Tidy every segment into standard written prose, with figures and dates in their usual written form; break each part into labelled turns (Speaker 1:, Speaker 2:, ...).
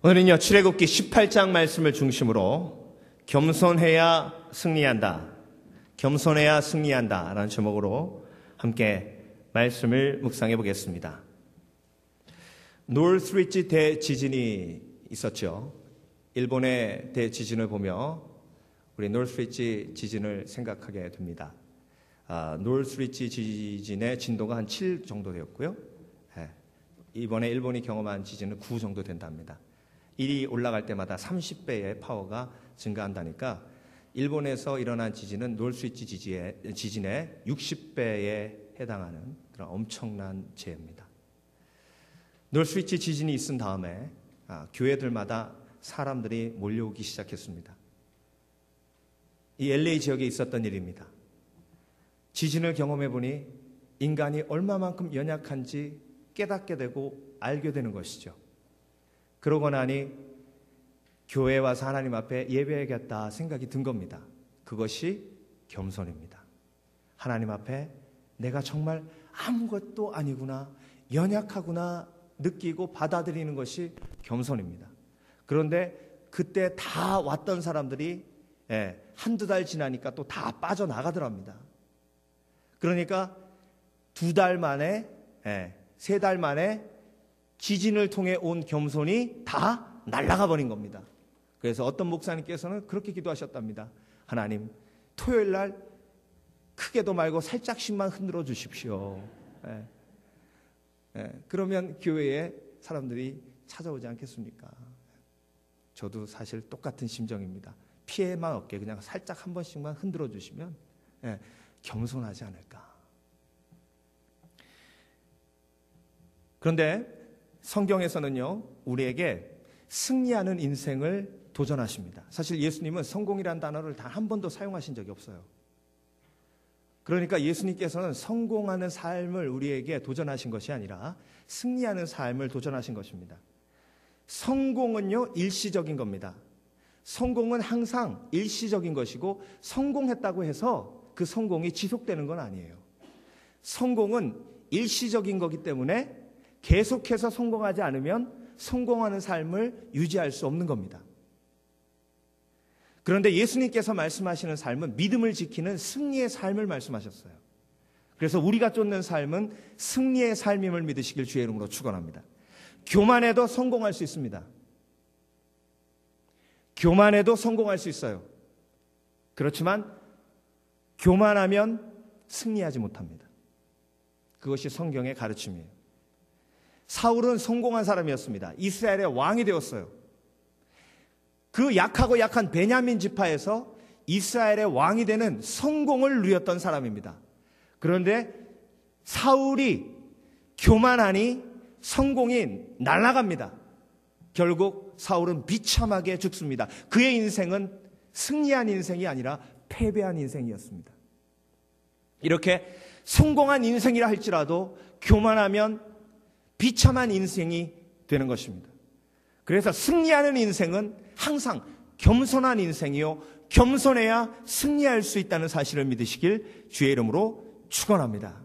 Speaker 1: 오늘은요, 출애굽기 18장 말씀을 중심으로 겸손해야 승리한다, 겸손해야 승리한다 라는 제목으로 함께 말씀을 묵상해 보겠습니다. 노스리지 대지진이 있었죠. 일본의 대지진을 보며 우리 노스리지 지진을 생각하게 됩니다. 노스리지 지진의 진도가 한 7 정도 되었고요. 이번에 일본이 경험한 지진은 9 정도 된답니다. 1이 올라갈 때마다 30배의 파워가 증가한다니까 일본에서 일어난 지진은 노스리지 지진의 60배에 해당하는 그런 엄청난 재해입니다. 노스리지 지진이 있은 다음에 교회들마다 사람들이 몰려오기 시작했습니다. 이 LA 지역에 있었던 일입니다. 지진을 경험해 보니 인간이 얼마만큼 연약한지 깨닫게 되고 알게 되는 것이죠. 그러고 나니 교회에 와서 하나님 앞에 예배해야겠다 생각이 든 겁니다. 그것이 겸손입니다. 하나님 앞에 내가 정말 아무것도 아니구나, 연약하구나 느끼고 받아들이는 것이 겸손입니다. 그런데 그때 다 왔던 사람들이 한두 달 지나니까 또 다 빠져나가더랍니다. 그러니까 2달 만에 3달 만에 지진을 통해 온 겸손이 다 날아가 버린 겁니다. 그래서 어떤 목사님께서는 그렇게 기도하셨답니다. 하나님, 토요일 날 크게도 말고 살짝씩만 흔들어 주십시오. 그러면 교회에 사람들이 찾아오지 않겠습니까? 저도 사실 똑같은 심정입니다. 피해만 없게 그냥 살짝 한 번씩만 흔들어 주시면 겸손하지 않을까. 그런데 성경에서는요, 우리에게 승리하는 인생을 도전하십니다. 사실 예수님은 성공이라는 단어를 단 한 번도 사용하신 적이 없어요. 그러니까 예수님께서는 성공하는 삶을 우리에게 도전하신 것이 아니라 승리하는 삶을 도전하신 것입니다. 성공은요, 일시적인 겁니다. 성공은 항상 일시적인 것이고 성공했다고 해서 그 성공이 지속되는 건 아니에요. 성공은 일시적인 거기 때문에 계속해서 성공하지 않으면 성공하는 삶을 유지할 수 없는 겁니다. 그런데 예수님께서 말씀하시는 삶은 믿음을 지키는 승리의 삶을 말씀하셨어요. 그래서 우리가 쫓는 삶은 승리의 삶임을 믿으시길 주의 이름으로 축원합니다. 교만해도 성공할 수 있습니다. 교만해도 성공할 수 있어요. 그렇지만 교만하면 승리하지 못합니다. 그것이 성경의 가르침이에요. 사울은 성공한 사람이었습니다. 이스라엘의 왕이 되었어요. 그 약하고 약한 베냐민 지파에서 이스라엘의 왕이 되는 성공을 누렸던 사람입니다. 그런데 사울이 교만하니 성공이 날아갑니다. 결국 사울은 비참하게 죽습니다. 그의 인생은 승리한 인생이 아니라 패배한 인생이었습니다. 이렇게 성공한 인생이라 할지라도 교만하면 비참한 인생이 되는 것입니다. 그래서 승리하는 인생은 항상 겸손한 인생이요, 겸손해야 승리할 수 있다는 사실을 믿으시길 주의 이름으로 축원합니다.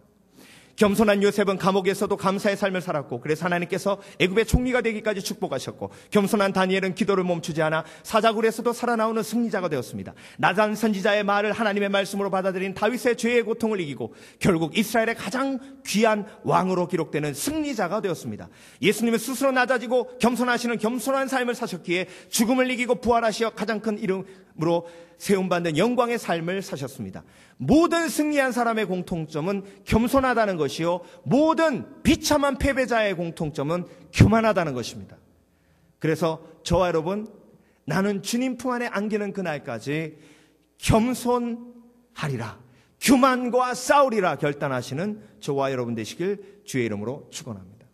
Speaker 1: 겸손한 요셉은 감옥에서도 감사의 삶을 살았고, 그래서 하나님께서 애굽의 총리가 되기까지 축복하셨고, 겸손한 다니엘은 기도를 멈추지 않아 사자굴에서도 살아나오는 승리자가 되었습니다. 나단 선지자의 말을 하나님의 말씀으로 받아들인 다윗의 죄의 고통을 이기고 결국 이스라엘의 가장 귀한 왕으로 기록되는 승리자가 되었습니다. 예수님은 스스로 낮아지고 겸손하시는 겸손한 삶을 사셨기에 죽음을 이기고 부활하시어 가장 큰 이름으로 세움받는 영광의 삶을 사셨습니다. 모든 승리한 사람의 공통점은 겸손하다는 것이요, 모든 비참한 패배자의 공통점은 교만하다는 것입니다. 그래서 저와 여러분, 나는 주님 품 안에 안기는 그날까지 겸손하리라, 교만과 싸우리라 결단하시는 저와 여러분 되시길 주의 이름으로 축원합니다.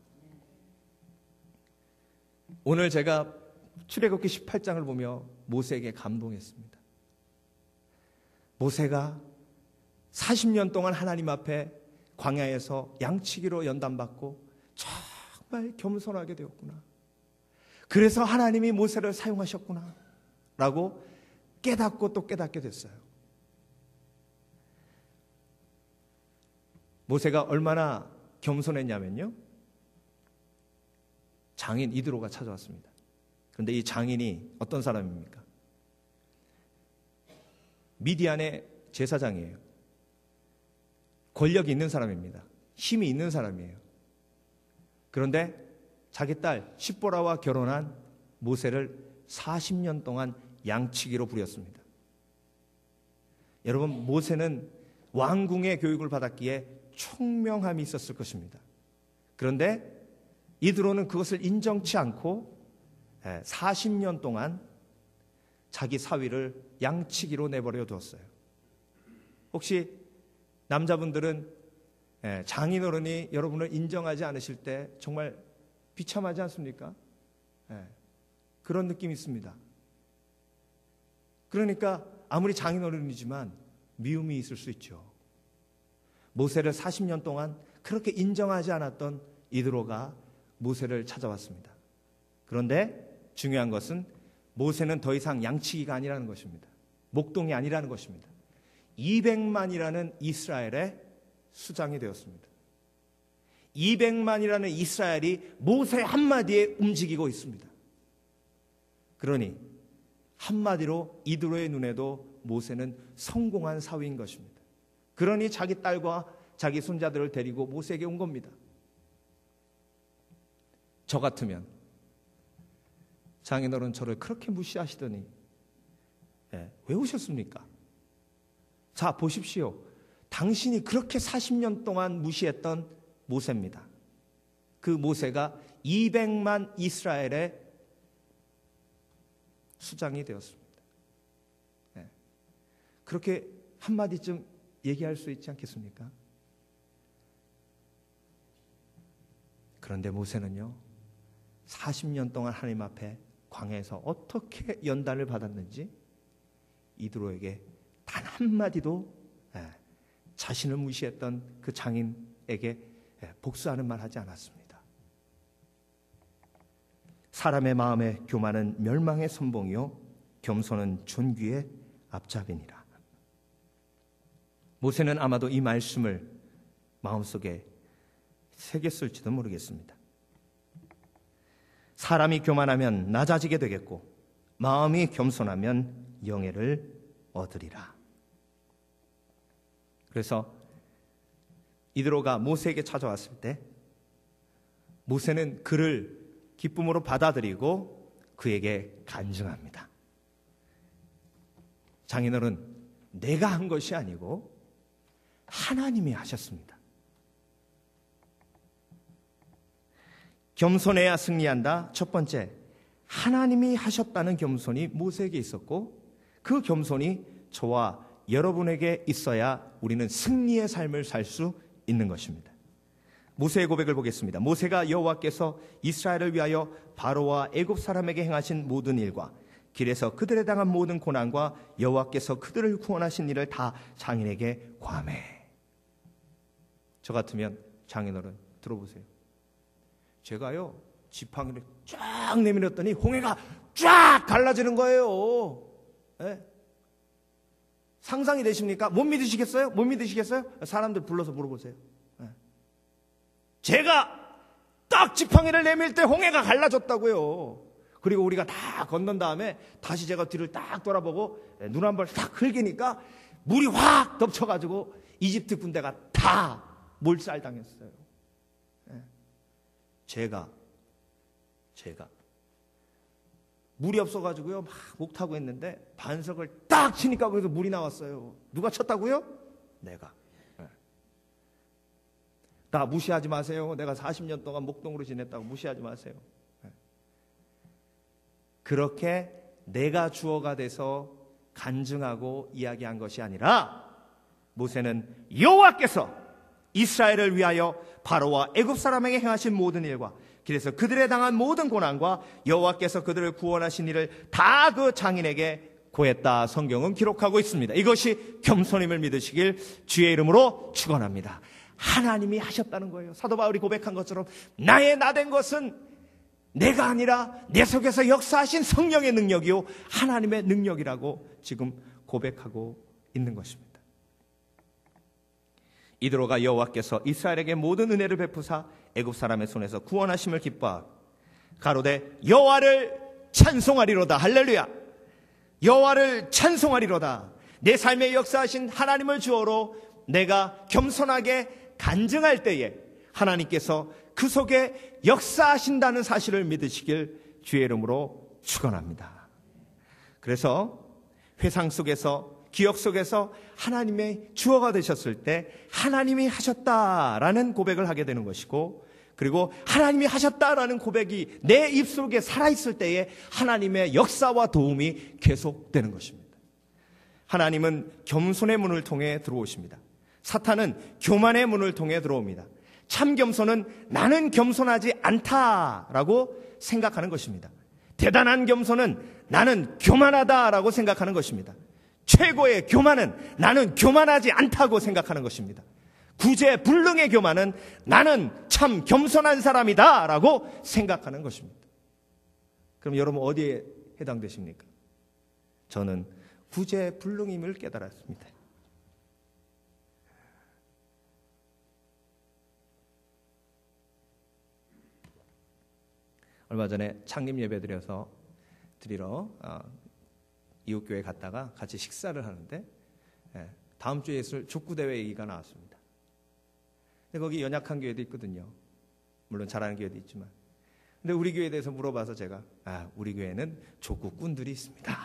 Speaker 1: 오늘 제가 출애굽기 18장을 보며 모세에게 감동했습니다. 모세가 40년 동안 하나님 앞에 광야에서 양치기로 연단받고 정말 겸손하게 되었구나. 그래서 하나님이 모세를 사용하셨구나 라고 깨닫고 또 깨닫게 됐어요. 모세가 얼마나 겸손했냐면요, 장인 이드로가 찾아왔습니다. 그런데 이 장인이 어떤 사람입니까? 미디안의 제사장이에요. 권력이 있는 사람입니다. 힘이 있는 사람이에요. 그런데 자기 딸 십보라와 결혼한 모세를 40년 동안 양치기로 부렸습니다. 여러분, 모세는 왕궁의 교육을 받았기에 총명함이 있었을 것입니다. 그런데 이드로는 그것을 인정치 않고 40년 동안 자기 사위를 양치기로 내버려 두었어요. 혹시 남자분들은 장인어른이 여러분을 인정하지 않으실 때 정말 비참하지 않습니까? 그런 느낌이 있습니다. 그러니까 아무리 장인어른이지만 미움이 있을 수 있죠. 모세를 40년 동안 그렇게 인정하지 않았던 이드로가 모세를 찾아왔습니다. 그런데 중요한 것은 모세는 더 이상 양치기가 아니라는 것입니다. 목동이 아니라는 것입니다. 200만이라는 이스라엘의 수장이 되었습니다. 200만이라는 이스라엘이 모세 한마디에 움직이고 있습니다. 그러니 한마디로 이드로의 눈에도 모세는 성공한 사위인 것입니다. 그러니 자기 딸과 자기 손자들을 데리고 모세에게 온 겁니다. 저 같으면 장인어른 저를 그렇게 무시하시더니 왜 오셨습니까? 자, 보십시오. 당신이 그렇게 40년 동안 무시했던 모세입니다. 그 모세가 200만 이스라엘의 수장이 되었습니다. 그렇게 한마디쯤 얘기할 수 있지 않겠습니까? 그런데 모세는요, 40년 동안 하나님 앞에 광야에서 어떻게 연단을 받았는지 이드로에게 단 한마디도 자신을 무시했던 그 장인에게 복수하는 말 하지 않았습니다. 사람의 마음의 교만은 멸망의 선봉이요 겸손은 존귀의 앞잡이니라. 모세는 아마도 이 말씀을 마음속에 새겼을지도 모르겠습니다. 사람이 교만하면 낮아지게 되겠고 마음이 겸손하면 영예를 얻으리라. 그래서 이드로가 모세에게 찾아왔을 때 모세는 그를 기쁨으로 받아들이고 그에게 간증합니다. 장인어른, 내가 한 것이 아니고 하나님이 하셨습니다. 겸손해야 승리한다. 첫 번째, 하나님이 하셨다는 겸손이 모세에게 있었고 그 겸손이 저와 여러분에게 있어야 우리는 승리의 삶을 살 수 있는 것입니다. 모세의 고백을 보겠습니다. 모세가 여호와께서 이스라엘을 위하여 바로와 애굽 사람에게 행하신 모든 일과 길에서 그들에 당한 모든 고난과 여호와께서 그들을 구원하신 일을 다 장인에게 고하매. 저 같으면 장인어른 들어보세요. 제가요 지팡이를 쫙 내밀었더니 홍해가 쫙 갈라지는 거예요. 네? 상상이 되십니까? 못 믿으시겠어요? 못 믿으시겠어요? 사람들 불러서 물어보세요. 네. 제가 딱 지팡이를 내밀 때 홍해가 갈라졌다고요. 그리고 우리가 다 건넌 다음에 다시 제가 뒤를 딱 돌아보고 눈 한 번 딱 흘기니까 물이 확 덮쳐가지고 이집트 군대가 다 몰살당했어요. 네. 제가 물이 없어가지고요 막 목 타고 했는데 반석을 딱 치니까 거기서 물이 나왔어요. 누가 쳤다고요? 내가. 나 무시하지 마세요. 내가 40년 동안 목동으로 지냈다고 무시하지 마세요. 그렇게 내가 주어가 돼서 간증하고 이야기한 것이 아니라 모세는 여호와께서 이스라엘을 위하여 바로와 애굽 사람에게 행하신 모든 일과 그래서 그들에 당한 모든 고난과 여호와께서 그들을 구원하신 일을 다 그 장인에게 고했다. 성경은 기록하고 있습니다. 이것이 겸손임을 믿으시길 주의 이름으로 축원합니다. 하나님이 하셨다는 거예요. 사도 바울이 고백한 것처럼 나의 나된 것은 내가 아니라 내 속에서 역사하신 성령의 능력이요 하나님의 능력이라고 지금 고백하고 있는 것입니다. 이드로가 여호와께서 이스라엘에게 모든 은혜를 베푸사 애굽 사람의 손에서 구원하심을 기뻐하고 가로되 여호와를 찬송하리로다. 할렐루야. 여호와를 찬송하리로다. 내 삶에 역사하신 하나님을 주어로 내가 겸손하게 간증할 때에 하나님께서 그 속에 역사하신다는 사실을 믿으시길 주의 이름으로 축원합니다. 그래서 회상 속에서, 기억 속에서 하나님의 주어가 되셨을 때 하나님이 하셨다라는 고백을 하게 되는 것이고, 그리고 하나님이 하셨다라는 고백이 내 입속에 살아있을 때에 하나님의 역사와 도움이 계속되는 것입니다. 하나님은 겸손의 문을 통해 들어오십니다. 사탄은 교만의 문을 통해 들어옵니다. 참 겸손은 나는 겸손하지 않다라고 생각하는 것입니다. 대단한 겸손은 나는 교만하다라고 생각하는 것입니다. 최고의 교만은 나는 교만하지 않다고 생각하는 것입니다. 구제불능의 교만은 나는 참 겸손한 사람이다라고 생각하는 것입니다. 그럼 여러분 어디에 해당되십니까? 저는 구제불능임을 깨달았습니다. 얼마 전에 창립 예배 드리러 이웃교회 갔다가 같이 식사를 하는데 다음 주에 있을 족구대회 얘기가 나왔습니다. 근데 거기 연약한 교회도 있거든요. 물론 잘하는 교회도 있지만. 근데 우리 교회에 대해서 물어봐서 제가 우리 교회는 족구꾼들이 있습니다.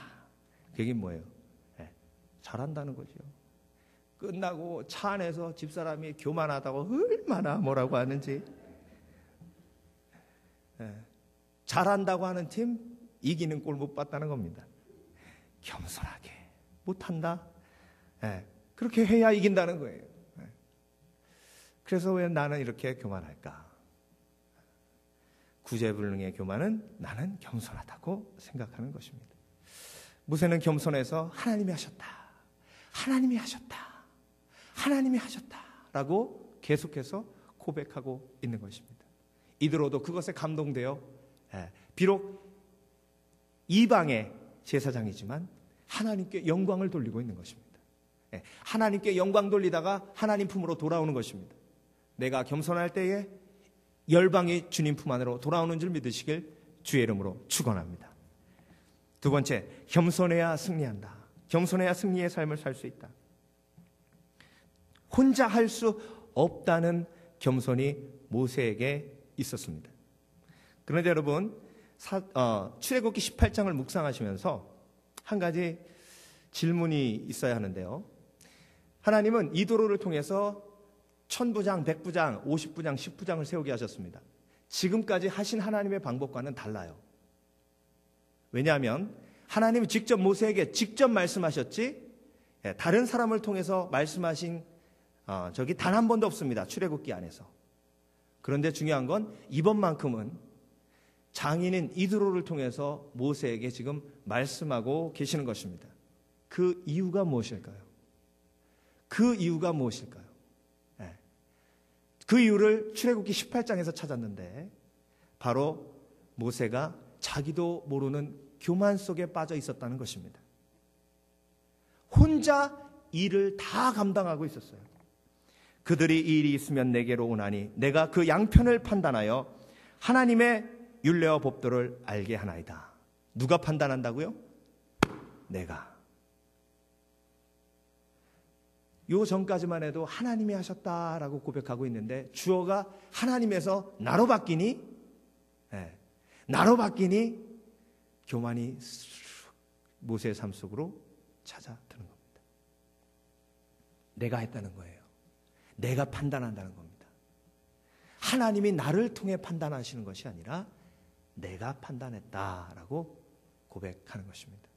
Speaker 1: 그게 뭐예요? 잘한다는 거죠. 끝나고 차 안에서 집사람이 교만하다고 얼마나 뭐라고 하는지. 잘한다고 하는 팀 이기는 꼴 못 봤다는 겁니다. 겸손하게 못한다. 그렇게 해야 이긴다는 거예요. 그래서 왜 나는 이렇게 교만할까? 구제불능의 교만은 나는 겸손하다고 생각하는 것입니다. 모세는 겸손해서 하나님이 하셨다, 하나님이 하셨다, 하나님이 하셨다라고 계속해서 고백하고 있는 것입니다. 이드로도 그것에 감동되어 비록 이방의 제사장이지만 하나님께 영광을 돌리고 있는 것입니다. 하나님께 영광 돌리다가 하나님 품으로 돌아오는 것입니다. 내가 겸손할 때에 열방이 주님 품 안으로 돌아오는 줄 믿으시길 주의 이름으로 축원합니다. 두 번째, 겸손해야 승리한다. 겸손해야 승리의 삶을 살 수 있다. 혼자 할 수 없다는 겸손이 모세에게 있었습니다. 그런데 여러분, 출애굽기 18장을 묵상하시면서 한 가지 질문이 있어야 하는데요. 하나님은 이도로를 통해서 1000부장, 100부장, 50부장, 10부장을 세우게 하셨습니다. 지금까지 하신 하나님의 방법과는 달라요. 왜냐하면 하나님이 직접 모세에게 직접 말씀하셨지 다른 사람을 통해서 말씀하신 적이 단 한 번도 없습니다. 출애굽기 안에서. 그런데 중요한 건 이번만큼은 장인인 이드로를 통해서 모세에게 지금 말씀하고 계시는 것입니다. 그 이유가 무엇일까요? 그 이유가 무엇일까요? 그 이유를 출애굽기 18장에서 찾았는데 바로 모세가 자기도 모르는 교만 속에 빠져 있었다는 것입니다. 혼자 일을 다 감당하고 있었어요. 그들이 이 일이 있으면 내게로 오나니 내가 그 양편을 판단하여 하나님의 율례와 법도를 알게 하나이다. 누가 판단한다고요? 내가. 요 전까지만 해도 하나님이 하셨다라고 고백하고 있는데 주어가 하나님에서 나로 바뀌니 나로 바뀌니 교만이 모세의 삶 속으로 찾아드는 겁니다. 내가 했다는 거예요. 내가 판단한다는 겁니다. 하나님이 나를 통해 판단하시는 것이 아니라 내가 판단했다라고 고백하는 것입니다.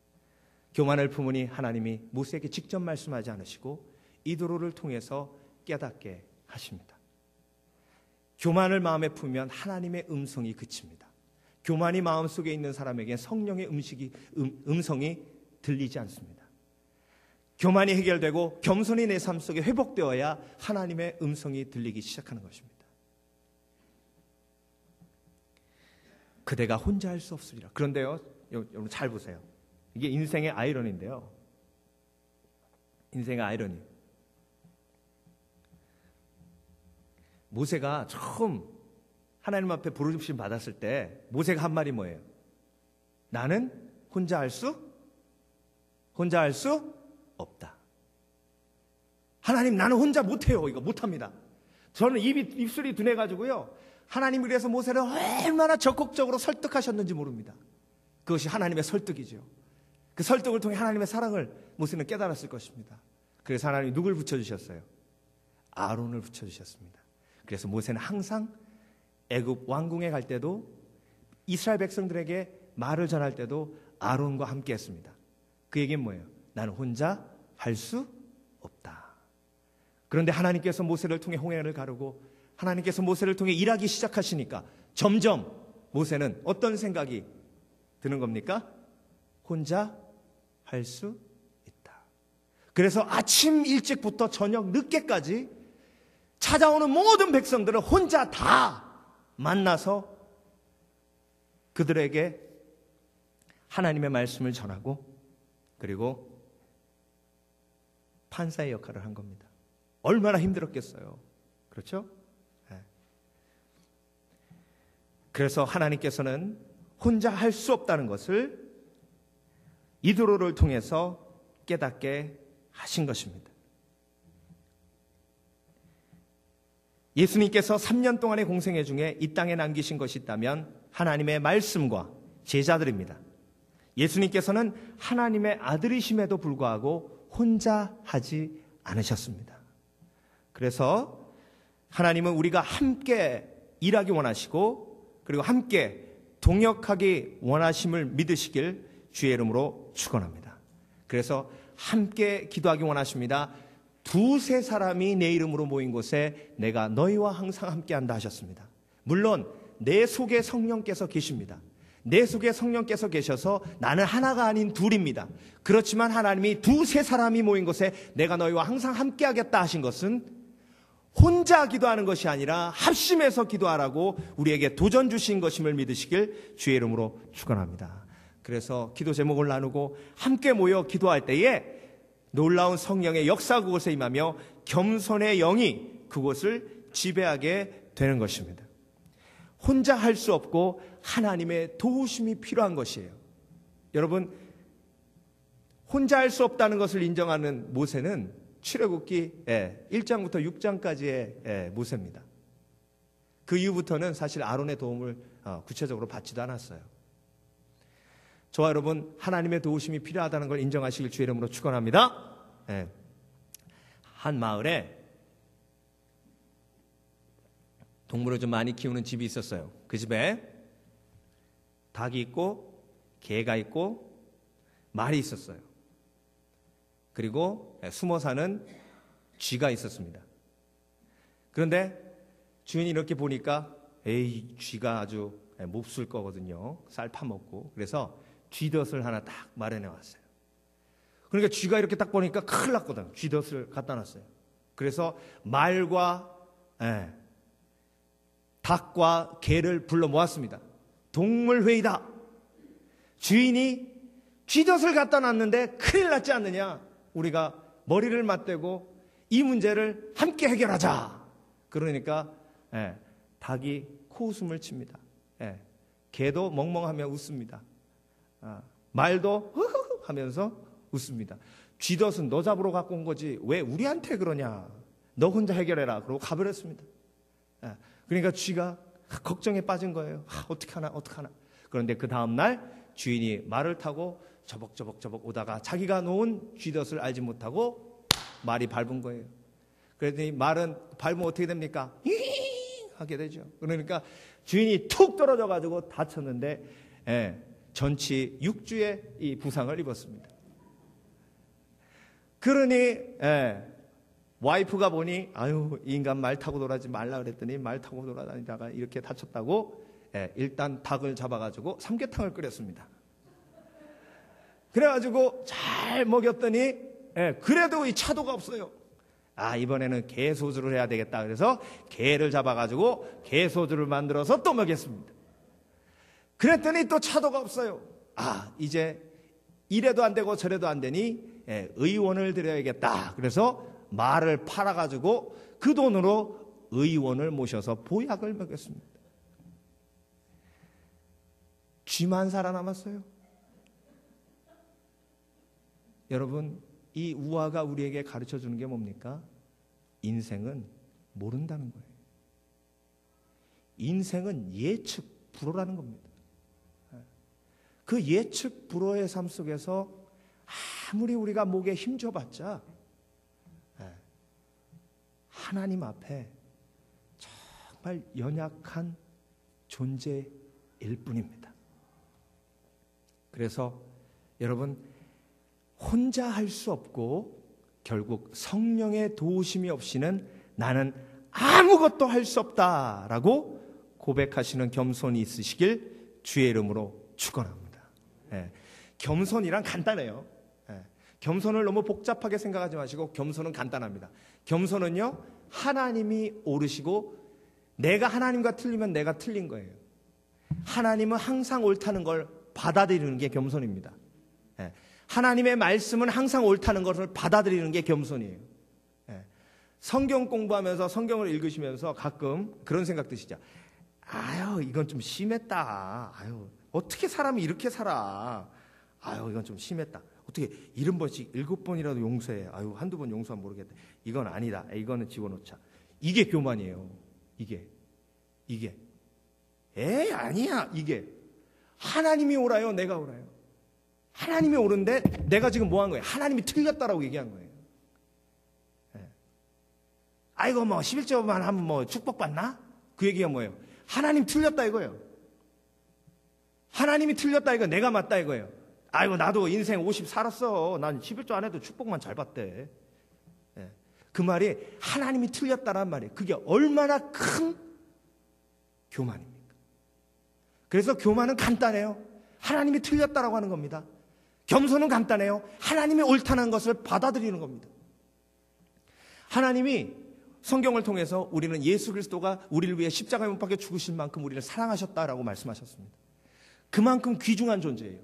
Speaker 1: 교만을 품으니 하나님이 모세에게 직접 말씀하지 않으시고 이도로를 통해서 깨닫게 하십니다. 교만을 마음에 품으면 하나님의 음성이 그칩니다. 교만이 마음속에 있는 사람에게 성령의 음성이 들리지 않습니다. 교만이 해결되고 겸손이 내 삶 속에 회복되어야 하나님의 음성이 들리기 시작하는 것입니다. 그대가 혼자 할 수 없으리라. 그런데요, 여러분 잘 보세요. 이게 인생의 아이러니인데요. 인생의 아이러니. 모세가 처음 하나님 앞에 부르심 받았을 때 모세가 한 말이 뭐예요? 나는 혼자 할 수 없다. 하나님, 나는 혼자 못해요. 이거 못합니다. 저는 입술이 둔해가지고요. 하나님이 그래서 모세를 얼마나 적극적으로 설득하셨는지 모릅니다. 그것이 하나님의 설득이죠. 그 설득을 통해 하나님의 사랑을 모세는 깨달았을 것입니다. 그래서 하나님이 누굴 붙여주셨어요? 아론을 붙여주셨습니다. 그래서 모세는 항상 애굽 왕궁에 갈 때도 이스라엘 백성들에게 말을 전할 때도 아론과 함께 했습니다. 그 얘기는 뭐예요? 나는 혼자 할 수 없다. 그런데 하나님께서 모세를 통해 홍해를 가르고 하나님께서 모세를 통해 일하기 시작하시니까 점점 모세는 어떤 생각이 드는 겁니까? 혼자 할 수 있다. 그래서 아침 일찍부터 저녁 늦게까지 찾아오는 모든 백성들을 혼자 다 만나서 그들에게 하나님의 말씀을 전하고 그리고 판사의 역할을 한 겁니다. 얼마나 힘들었겠어요. 그렇죠? 네. 그래서 하나님께서는 혼자 할 수 없다는 것을 이드로를 통해서 깨닫게 하신 것입니다. 예수님께서 3년 동안의 공생애 중에 이 땅에 남기신 것이 있다면 하나님의 말씀과 제자들입니다. 예수님께서는 하나님의 아들이심에도 불구하고 혼자 하지 않으셨습니다. 그래서 하나님은 우리가 함께 일하기 원하시고 그리고 함께 동역하기 원하심을 믿으시길 주의 이름으로 축원합니다. 그래서 함께 기도하기 원하십니다. 두세 사람이 내 이름으로 모인 곳에 내가 너희와 항상 함께한다 하셨습니다. 물론 내 속에 성령께서 계십니다. 내 속에 성령께서 계셔서 나는 하나가 아닌 둘입니다. 그렇지만 하나님이 두세 사람이 모인 곳에 내가 너희와 항상 함께하겠다 하신 것은 혼자 기도하는 것이 아니라 합심해서 기도하라고 우리에게 도전 주신 것임을 믿으시길 주의 이름으로 축원합니다. 그래서 기도 제목을 나누고 함께 모여 기도할 때에 놀라운 성령의 역사 그곳에 임하며 겸손의 영이 그곳을 지배하게 되는 것입니다. 혼자 할 수 없고 하나님의 도우심이 필요한 것이에요. 여러분, 혼자 할 수 없다는 것을 인정하는 모세는 출애굽기 1장부터 6장까지의 모세입니다. 그 이후부터는 사실 아론의 도움을 구체적으로 받지도 않았어요. 저와 여러분, 하나님의 도우심이 필요하다는 걸 인정하시길 주의 이름으로 축원합니다. 한 마을에 동물을 좀 많이 키우는 집이 있었어요. 그 집에 닭이 있고 개가 있고 말이 있었어요. 그리고 숨어 사는 쥐가 있었습니다. 그런데 주인이 이렇게 보니까 쥐가 아주 몹쓸 거거든요. 쌀 파먹고. 그래서 쥐덫을 하나 딱 마련해 왔어요. 그러니까 쥐가 이렇게 딱 보니까 큰일 났거든. 쥐덫을 갖다 놨어요. 그래서 말과 닭과 개를 불러 모았습니다. 동물회의다. 주인이 쥐덫을 갖다 놨는데 큰일 났지 않느냐. 우리가 머리를 맞대고 이 문제를 함께 해결하자. 그러니까 닭이 코웃음을 칩니다. 개도 멍멍하며 웃습니다. 말도 흐흐흐 하면서 웃습니다. 쥐덫은 너 잡으러 갖고 온 거지 왜 우리한테 그러냐. 너 혼자 해결해라. 그러고 가버렸습니다. 그러니까 쥐가 걱정에 빠진 거예요. 어떡하나. 그런데 그 다음날 주인이 말을 타고 저벅저벅 오다가 자기가 놓은 쥐덫을 알지 못하고 말이 밟은 거예요. 그랬더니 말은 밟으면 어떻게 됩니까? 하게 되죠. 그러니까 주인이 툭 떨어져 가지고 다쳤는데 전치 6주의 이 부상을 입었습니다. 그러니 와이프가 보니 아유 이 인간 말 타고 놀아지 말라 그랬더니 말 타고 돌아다니다가 이렇게 다쳤다고 일단 닭을 잡아가지고 삼계탕을 끓였습니다. 그래가지고 잘 먹였더니 그래도 이 차도가 없어요. 이번에는 개 소주를 해야 되겠다. 그래서 개를 잡아가지고 개 소주를 만들어서 또 먹였습니다. 그랬더니 또 차도가 없어요. 이제 이래도 안 되고 저래도 안 되니 의원을 드려야겠다. 그래서 말을 팔아가지고 그 돈으로 의원을 모셔서 보약을 먹였습니다. 쥐만 살아남았어요. 여러분, 이 우화가 우리에게 가르쳐 주는 게 뭡니까? 인생은 모른다는 거예요. 인생은 예측 불허라는 겁니다. 그 예측 불허의 삶 속에서 아무리 우리가 목에 힘줘봤자 하나님 앞에 정말 연약한 존재일 뿐입니다. 그래서 여러분, 혼자 할 수 없고 결국 성령의 도우심이 없이는 나는 아무것도 할 수 없다라고 고백하시는 겸손이 있으시길 주의 이름으로 축원합니다. 겸손이란 간단해요. 겸손을 너무 복잡하게 생각하지 마시고 겸손은 간단합니다. 겸손은요, 하나님이 오르시고 내가 하나님과 틀리면 내가 틀린 거예요. 하나님은 항상 옳다는 걸 받아들이는 게 겸손입니다. 하나님의 말씀은 항상 옳다는 것을 받아들이는 게 겸손이에요. 성경 공부하면서 성경을 읽으시면서 가끔 그런 생각 드시죠. 아유, 이건 좀 심했다. 아유, 어떻게 사람이 이렇게 살아. 아유, 이건 좀 심했다. 어떻게 70번씩 7번이라도 용서해. 아유, 한두 번 용서하면 모르겠다. 이건 아니다. 이거는 집어넣자. 이게 교만이에요. 이게. 아니야. 이게. 하나님이 옳아요. 내가 옳아요. 하나님이 옳은데 내가 지금 뭐 한 거예요? 하나님이 틀렸다라고 얘기한 거예요. 아이고, 뭐 11조만 하면 뭐 축복받나? 그 얘기가 뭐예요? 하나님 틀렸다 이거예요. 하나님이 틀렸다 이거, 내가 맞다 이거예요. 아이고, 나도 인생 50 살았어. 난 11조 안 해도 축복만 잘 받대. 그 말이 하나님이 틀렸다란 말이에요. 그게 얼마나 큰 교만입니까? 그래서 교만은 간단해요. 하나님이 틀렸다라고 하는 겁니다. 겸손은 간단해요. 하나님이 옳다는 것을 받아들이는 겁니다. 하나님이 성경을 통해서 우리는 예수 그리스도가 우리를 위해 십자가에 못 박혀 죽으실 만큼 우리를 사랑하셨다라고 말씀하셨습니다. 그만큼 귀중한 존재예요.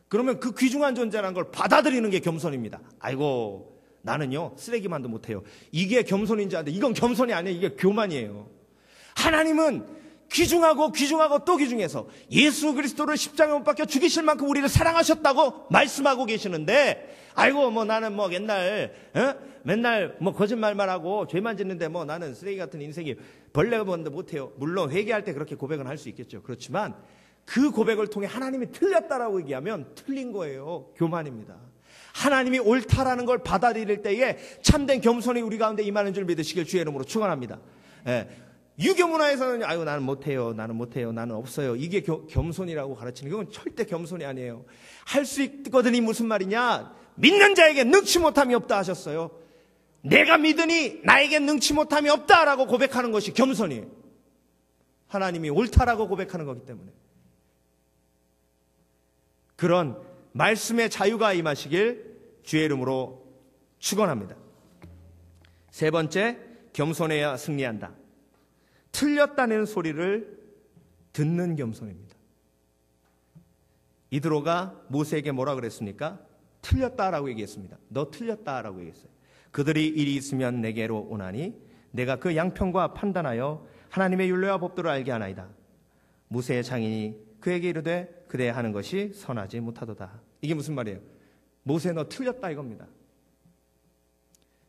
Speaker 1: 그러면 그 귀중한 존재라는 걸 받아들이는 게 겸손입니다. 아이고, 나는요 쓰레기만도 못해요. 이게 겸손인지 아는데 이건 겸손이 아니에요. 이게 교만이에요. 하나님은 귀중하고 또 귀중해서 예수 그리스도를 십자가에 못 박혀 죽이실 만큼 우리를 사랑하셨다고 말씀하고 계시는데, 아이고, 뭐 나는 뭐 맨날 뭐 거짓말만 하고 죄만 짓는데 뭐 나는 쓰레기 같은 인생이 벌레가 뭔데 못해요. 물론 회개할 때 그렇게 고백은 할 수 있겠죠. 그렇지만 그 고백을 통해 하나님이 틀렸다라고 얘기하면 틀린 거예요. 교만입니다. 하나님이 옳다라는 걸 받아들일 때에 참된 겸손이 우리 가운데 임하는 줄 믿으시길 주의 이름으로 축원합니다. 유교 문화에서는 아유, 나는 못해요, 나는 없어요. 이게 겸손이라고 가르치는 건 절대 겸손이 아니에요. 할 수 있거든이 무슨 말이냐? 믿는 자에게 능치 못함이 없다 하셨어요. 내가 믿으니 나에게 능치 못함이 없다라고 고백하는 것이 겸손이에요. 하나님이 옳다라고 고백하는 거기 때문에. 그런 말씀의 자유가 임하시길 주의 이름으로 축원합니다. 세 번째, 겸손해야 승리한다. 틀렸다는 소리를 듣는 겸손입니다. 이드로가 모세에게 뭐라 그랬습니까? 틀렸다라고 얘기했습니다. 너 틀렸다라고 얘기했어요. 그들이 일이 있으면 내게로 오나니 내가 그 양편과 판단하여 하나님의 율례와 법도를 알게 하나이다. 모세의 장인이 그에게 이르되 그대 하는 것이 선하지 못하도다. 이게 무슨 말이에요? 모세, 너 틀렸다 이겁니다.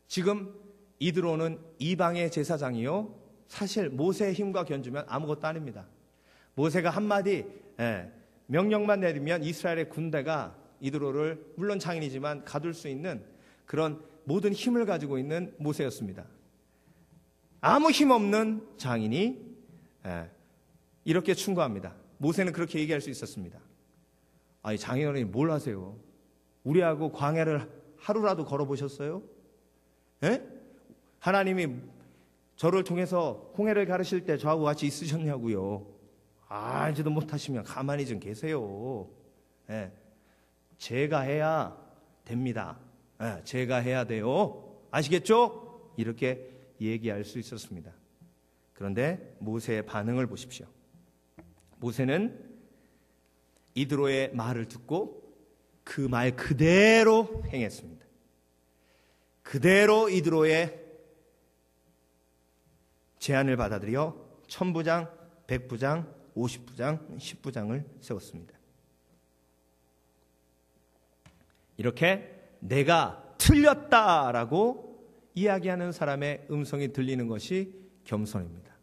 Speaker 1: 지금 이드로는 이방의 제사장이요, 사실 모세의 힘과 견주면 아무것도 아닙니다. 모세가 한마디 명령만 내리면 이스라엘의 군대가 이드로를, 물론 장인이지만 가둘 수 있는 그런 모든 힘을 가지고 있는 모세였습니다. 아무 힘 없는 장인이 이렇게 충고합니다. 모세는 그렇게 얘기할 수 있었습니다. 아니, 장인어른이 뭘 하세요? 우리하고 광야를 하루라도 걸어보셨어요? 하나님이 저를 통해서 홍해를 가르실 때 저하고 같이 있으셨냐고요. 알지도 못하시면 가만히 좀 계세요. 제가 해야 됩니다. 제가 해야 돼요. 아시겠죠? 이렇게 얘기할 수 있었습니다. 그런데 모세의 반응을 보십시오. 모세는 이드로의 말을 듣고 그 말 그대로 행했습니다. 그대로 이드로의 제안을 받아들여 1000부장, 100부장, 50부장, 10부장을 세웠습니다. 이렇게 내가 틀렸다라고 이야기하는 사람의 음성이 들리는 것이 겸손입니다.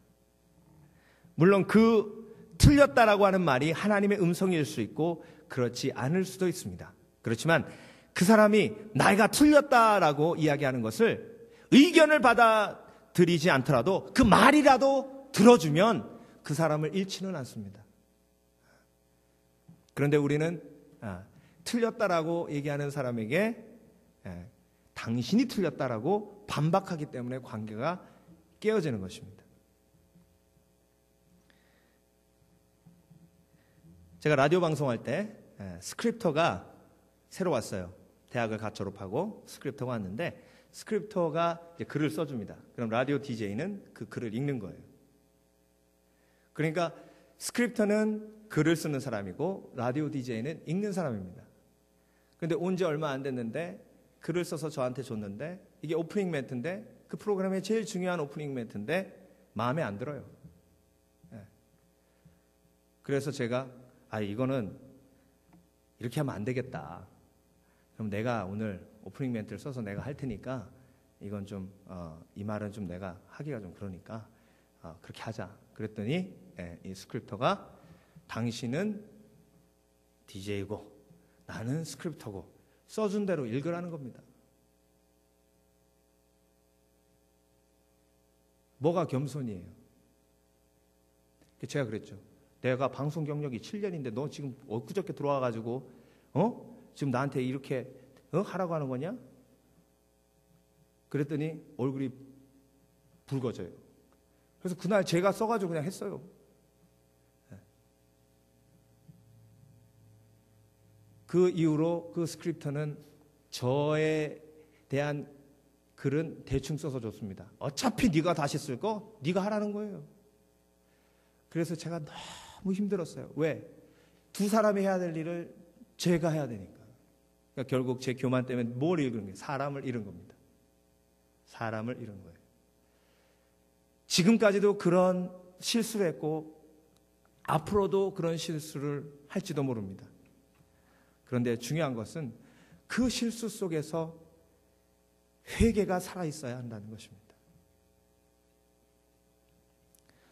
Speaker 1: 물론 그 틀렸다라고 하는 말이 하나님의 음성일 수 있고 그렇지 않을 수도 있습니다. 그렇지만 그 사람이 내가 틀렸다라고 이야기하는 것을 의견을 받아들이지 않더라도 그 말이라도 들어주면 그 사람을 잃지는 않습니다. 그런데 우리는 틀렸다라고 얘기하는 사람에게 당신이 틀렸다라고 반박하기 때문에 관계가 깨어지는 것입니다. 제가 라디오 방송할 때 스크립터가 새로 왔어요. 대학을 갓 졸업하고 스크립터가 왔는데 스크립터가 이제 글을 써줍니다. 그럼 라디오 DJ는 그 글을 읽는 거예요. 그러니까 스크립터는 글을 쓰는 사람이고 라디오 DJ는 읽는 사람입니다. 그런데 온 지 얼마 안 됐는데 글을 써서 저한테 줬는데 이게 오프닝 멘트인데 그 프로그램의 제일 중요한 오프닝 멘트인데 마음에 안 들어요. 그래서 제가 이거는 이렇게 하면 안 되겠다. 그럼 내가 오늘 오프닝 멘트를 써서 내가 할 테니까 이건 좀 이 말은 좀 내가 하기가 좀 그러니까 그렇게 하자. 그랬더니 이 스크립터가 당신은 DJ고 나는 스크립터고 써준 대로 읽으라는 겁니다. 뭐가 겸손이에요? 제가 그랬죠. 내가 방송 경력이 7년인데 너 지금 엊그저께 들어와가지고 지금 나한테 이렇게 하라고 하는 거냐? 그랬더니 얼굴이 붉어져요. 그래서 그날 제가 써가지고 그냥 했어요. 그 이후로 그 스크립터는 저에 대한 글은 대충 써서 줬습니다. 어차피 네가 다시 쓸 거 네가 하라는 거예요. 그래서 제가 너무 힘들었어요. 왜? 두 사람이 해야 될 일을 제가 해야 되니까. 그러니까 결국 제 교만 때문에 뭘 잃은 거예요? 사람을 잃은 겁니다. 사람을 잃은 거예요. 지금까지도 그런 실수를 했고 앞으로도 그런 실수를 할지도 모릅니다. 그런데 중요한 것은 그 실수 속에서 회개가 살아있어야 한다는 것입니다.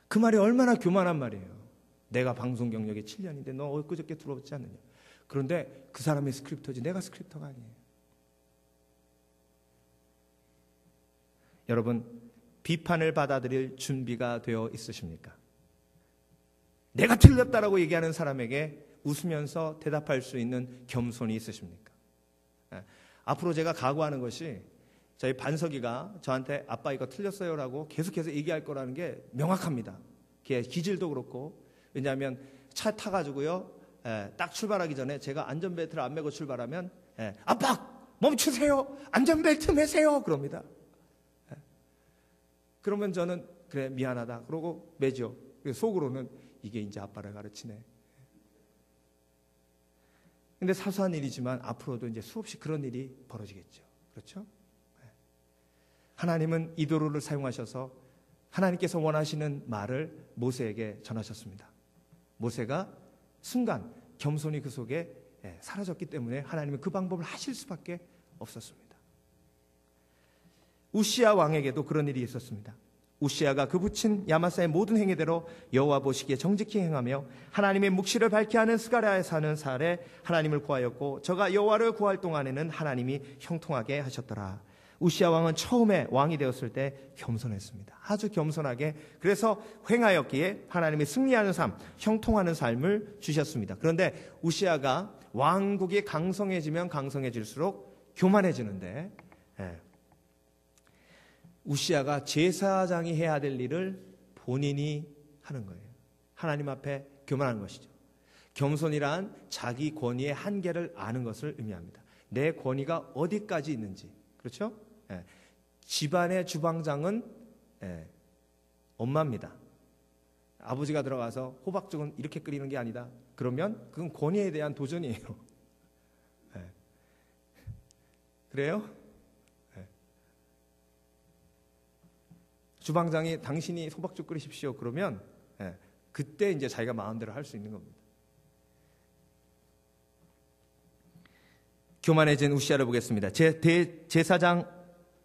Speaker 1: 그 말이 얼마나 교만한 말이에요. 내가 방송 경력이 7년인데 너 엊그저께 들어오지 않느냐. 그런데 그 사람이 스크립터지 내가 스크립터가 아니에요. 여러분, 비판을 받아들일 준비가 되어 있으십니까? 내가 틀렸다라고 얘기하는 사람에게 웃으면서 대답할 수 있는 겸손이 있으십니까? 앞으로 제가 각오하는 것이 저희 반석이가 저한테 아빠 이거 틀렸어요라고 계속해서 얘기할 거라는 게 명확합니다. 기질도 그렇고 왜냐하면 차 타가지고요 딱 출발하기 전에 제가 안전벨트를 안 매고 출발하면 아빠 멈추세요 안전벨트 매세요 그럽니다. 그러면 저는 그래 미안하다 그러고 매죠. 속으로는 이게 이제 아빠를 가르치네. 근데 사소한 일이지만 앞으로도 이제 수없이 그런 일이 벌어지겠죠. 그렇죠? 하나님은 이 도로를 사용하셔서 하나님께서 원하시는 말을 모세에게 전하셨습니다. 모세가 순간 겸손히 그 속에 사라졌기 때문에 하나님은 그 방법을 하실 수밖에 없었습니다. 우시아 왕에게도 그런 일이 있었습니다. 우시아가 그 붙인 야마사의 모든 행위대로 여호와 보시기에 정직히 행하며 하나님의 묵시를 밝게 하는 스가랴에 사는 살에 하나님을 구하였고 저가 여호와를 구할 동안에는 하나님이 형통하게 하셨더라. 우시아 왕은 처음에 왕이 되었을 때 겸손했습니다. 아주 겸손하게 그래서 행하였기에 하나님이 승리하는 삶, 형통하는 삶을 주셨습니다. 그런데 우시아가 왕국이 강성해지면 강성해질수록 교만해지는데 우시아가 제사장이 해야 될 일을 본인이 하는 거예요. 하나님 앞에 교만한 것이죠. 겸손이란 자기 권위의 한계를 아는 것을 의미합니다. 내 권위가 어디까지 있는지. 그렇죠? 집안의 주방장은 엄마입니다. 아버지가 들어가서 호박죽은 이렇게 끓이는 게 아니다. 그러면 그건 권위에 대한 도전이에요. 그래요? 주방장이 당신이 호박죽 끓이십시오. 그러면 그때 이제 자기가 마음대로 할 수 있는 겁니다. 교만해진 우시아를 보겠습니다. 제사장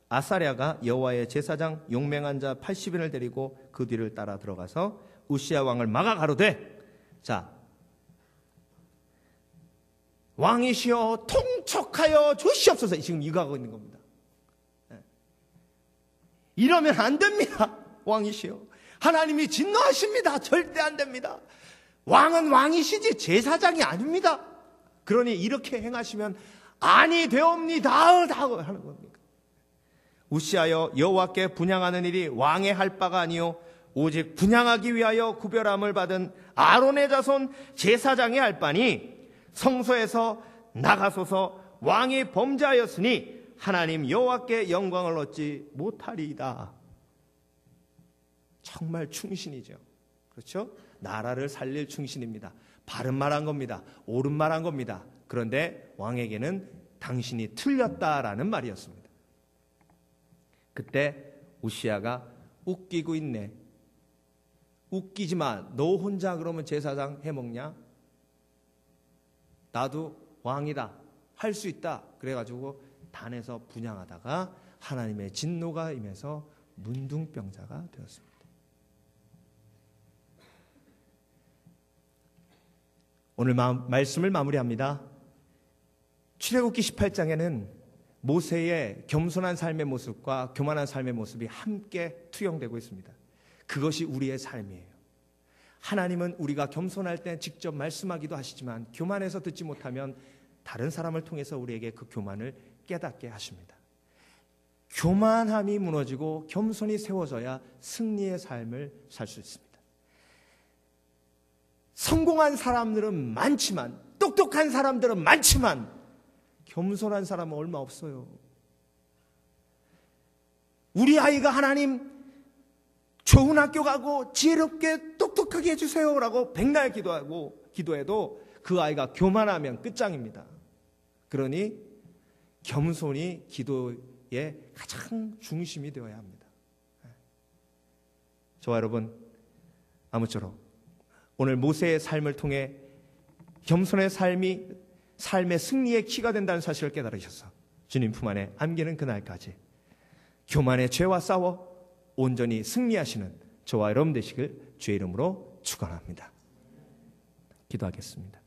Speaker 1: 아사랴가 여호와의 제사장 용맹한 자 80인을 데리고 그 뒤를 따라 들어가서 우시아 왕을 막아 가로되, 자, 왕이시여 통촉하여 주시옵소서. 지금 이거 하고 있는 겁니다. 이러면 안 됩니다. 왕이시여, 하나님이 진노하십니다. 절대 안 됩니다. 왕은 왕이시지 제사장이 아닙니다. 그러니 이렇게 행하시면 아니 되옵니다 하는 겁니다. 우시하여 여호와께 분향하는 일이 왕의 할 바가 아니요 오직 분향하기 위하여 구별함을 받은 아론의 자손 제사장이 할 바니 성소에서 나가소서. 왕이 범죄하였으니 하나님 여호와께 영광을 얻지 못하리이다. 정말 충신이죠. 그렇죠? 나라를 살릴 충신입니다. 바른 말한 겁니다. 옳은 말한 겁니다. 그런데 왕에게는 당신이 틀렸다라는 말이었습니다. 그때 우시아가 웃기고 있네. 웃기지 마. 너 혼자 그러면 제사장 해먹냐? 나도 왕이다. 할 수 있다. 그래가지고 단에서 분향하다가 하나님의 진노가 임해서 문둥병자가 되었습니다. 오늘 말씀을 마무리합니다. 출애굽기 18장에는 모세의 겸손한 삶의 모습과 교만한 삶의 모습이 함께 투영되고 있습니다. 그것이 우리의 삶이에요. 하나님은 우리가 겸손할 때 직접 말씀하기도 하시지만 교만해서 듣지 못하면 다른 사람을 통해서 우리에게 그 교만을 깨닫게 하십니다. 교만함이 무너지고 겸손이 세워져야 승리의 삶을 살 수 있습니다. 성공한 사람들은 많지만, 똑똑한 사람들은 많지만 겸손한 사람은 얼마 없어요. 우리 아이가 하나님 좋은 학교 가고 지혜롭게 똑똑하게 해주세요 라고 백날 기도해도 그 아이가 교만하면 끝장입니다. 그러니 겸손이 기도의 가장 중심이 되어야 합니다. 저와 여러분, 아무쪼록 오늘 모세의 삶을 통해 겸손의 삶이 삶의 승리의 키가 된다는 사실을 깨달으셔서 주님 품 안에 안기는 그날까지 교만의 죄와 싸워 온전히 승리하시는 저와 여러분 되시길 주의 이름으로 축원합니다. 기도하겠습니다.